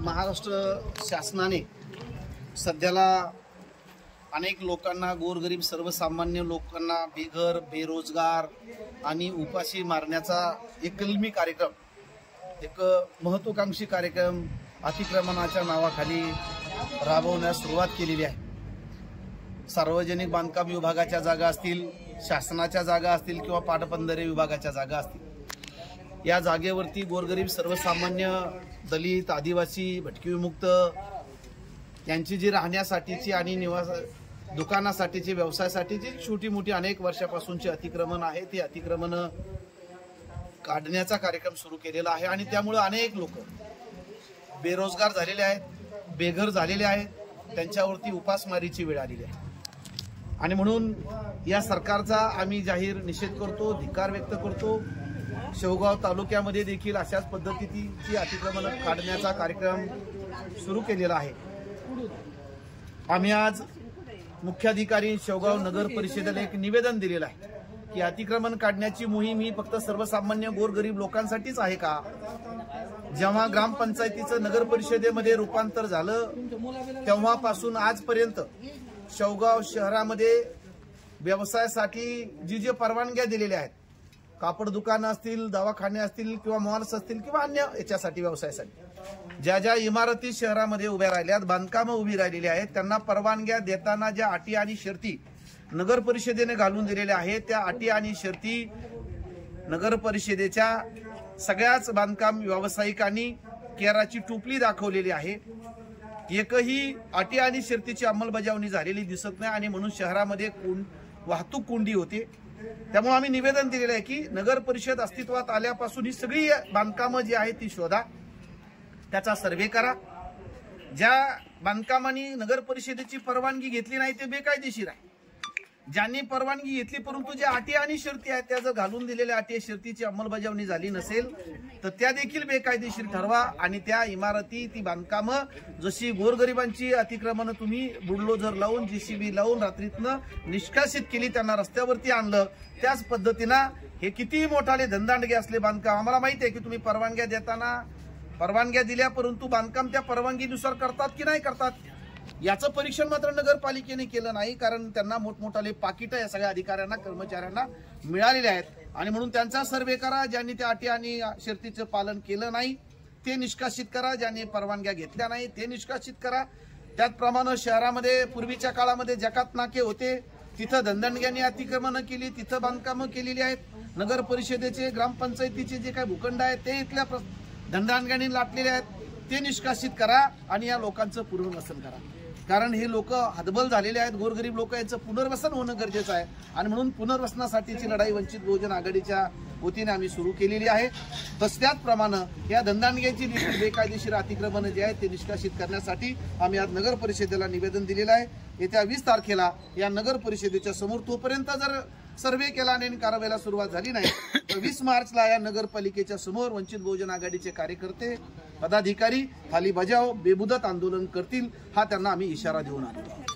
महाराष्ट्र शासनाने सध्याला अनेक लोकांना, गोरगरीब सर्वसामान्य लोकांना बेघर, बेरोजगार आणि उपाशी मारण्याचा एक कलमी कार्यक्रम, एक महत्त्वाकांक्षी कार्यक्रम अतिक्रमणाच्या नावाखाली राबवण्यास सुरुवात केलेली आहे। सार्वजनिक बांधकाम विभागाच्या जागा असतील, शासनाच्या जागा असतील किंवा पाटबंधारे विभागाच्या जागा असतील, या जागेवरती गोरगरीब सर्वसामान्य, दलित, आदिवासी, भटकी विमुक्त यांची जी राहण्यासाठीची आणि निवास दुकानासाठीची, व्यवसायासाठीची छोटी मोठी अनेक वर्षापासूनची अतिक्रमण आहे, ती अतिक्रमण काढण्याचा कार्यक्रम सुरू केलेला आहे। आणि त्यामुळे अनेक लोक बेरोजगार झालेले आहेत, बेघर झालेले आहेत, त्यांच्यावरती उपासमारीची वेळ आलेली आहे। आणि म्हणून या सरकारचा आम्ही जाहीर निषेध करतो, धिक्कार व्यक्त करतो। शेवगाव तालुक्यामध्ये देखील अशाच पद्धतीची अतिक्रमण काढण्याचा कार्यक्रम सुरू केलेला आहे। आम्ही आज मुख्याधिकारी शेवगाव नगर परिषदेला एक निवेदन दिलेलं आहे की अतिक्रमण काढण्याची मोहीम ही फक्त सर्वसामान्य गोरगरीब लोकांसाठीच आहे का? जेव्हा ग्रामपंचायतीचं नगर परिषदेमध्ये रूपांतर झालं तेव्हापासून आजपर्यंत शेवगाव शहरामध्ये व्यवसायासाठी जी परवानग्या दिलेल्या आहेत, कापड दुकानं असतील, दवाखाने असतील किंवा मॉल्स असतील किंवा अन्य याच्यासाठी, व्यवसायासाठी ज्या इमारती शहरामध्ये उभ्या राहिल्यात, बांधकामं उभी राहिलेली आहेत, त्यांना परवानग्या देताना ज्या अटी आणि शर्ती नगर परिषदेने घालून दिलेल्या आहेत, त्या अटी आणि शर्ती नगर परिषदेच्या सगळ्याच बांधकाम व्यावसायिकांनी केराची टोपली दाखवलेली आहे। एकही अटी आणि शर्तीची अंमलबजावणी झालेली दिसत नाही आणि म्हणून शहरामध्ये वाहतूक कोंडी होते। त्यामुळे आम्ही निवेदन दिलेलं आहे की नगर परिषद अस्तित्वात आल्यापासून ही सगळी बांधकामं जी आहेत ती शोधा, त्याचा सर्वे करा। ज्या बांधकामांनी नगर परिषदेची परवानगी घेतली नाही ते बेकायदेशीर आहे। ज्यांनी परवानगी घेतली परंतु ज्या अटी आणि शर्ती आहेत त्या जर घालून दिलेल्या अटी शर्तीची अंमलबजावणी झाली नसेल तर त्या देखील बेकायदेशीर ठरवा। आणि त्या इमारती, ती बांधकामं, जशी गोरगरिबांची अतिक्रमण तुम्ही बुलडोझर लावून, जीसीबी लावून रात्रीतनं निष्कासित केली, त्यांना रस्त्यावरती आणलं, त्याच पद्धतीनं हे किती मोठाले धंदांडगे असले बांधकाम, आम्हाला माहिती आहे की तुम्ही परवानग्या देताना परवानग्या दिल्या परंतु बांधकाम त्या परवानगीनुसार करतात की नाही करतात याचं परीक्षण मात्र नगरपालिकेने केलं नाही, कारण त्यांना मोठमोठाले पाकिटं या सगळ्या अधिकाऱ्यांना, कर्मचाऱ्यांना मिळालेले आहेत। आणि म्हणून त्यांचा सर्वे करा। ज्यांनी त्या अटी आणि शर्तीचं पालन केलं नाही ते निष्कासित करा, ज्यांनी परवानग्या घेतल्या नाही ते निष्कासित करा। त्याचप्रमाणे शहरामध्ये पूर्वीच्या काळामध्ये जकात नाके होते, तिथं धंदणग्यांनी अतिक्रमणं केली, तिथं बांधकामं केलेली आहेत। नगर परिषदेचे, ग्रामपंचायतीचे जे काही भूखंड आहेत ते इथल्या धंदांडग्यांनी लाटलेले आहेत, ते निष्कासित करा आणि या लोकांचं पुनर्वसन करा। कारण हे लोक हतबल झालेले आहेत, गोरगरीब लोक, यांचं पुनर्वसन होणं गरजेचं आहे। आणि म्हणून पुनर्वसनासाठीची लढाई वंचित बहुजन आघाडीच्या वतीने आम्ही सुरू केलेली आहे। त्याचप्रमाणे या धंदांडग्यांची देखील बेकायदेशीर अतिक्रमण जे आहेत ते निष्कासित करण्यासाठी आम्ही आज नगर परिषदेला निवेदन दिलेलं आहे। येत्या 20 तारखेला या नगर परिषदेच्या समोर, तोपर्यंत जर सर्वे केला आणि कारवाईला सुरुवात झाली नाही तर 20 मार्चला या नगरपालिकेच्या समोर वंचित बहुजन आघाडीचे कार्यकर्ते, पदाधिकारी खाली बजाव, बेमुदत आंदोलन करतील, हा त्यांना आम्ही इशारा देऊन आलो।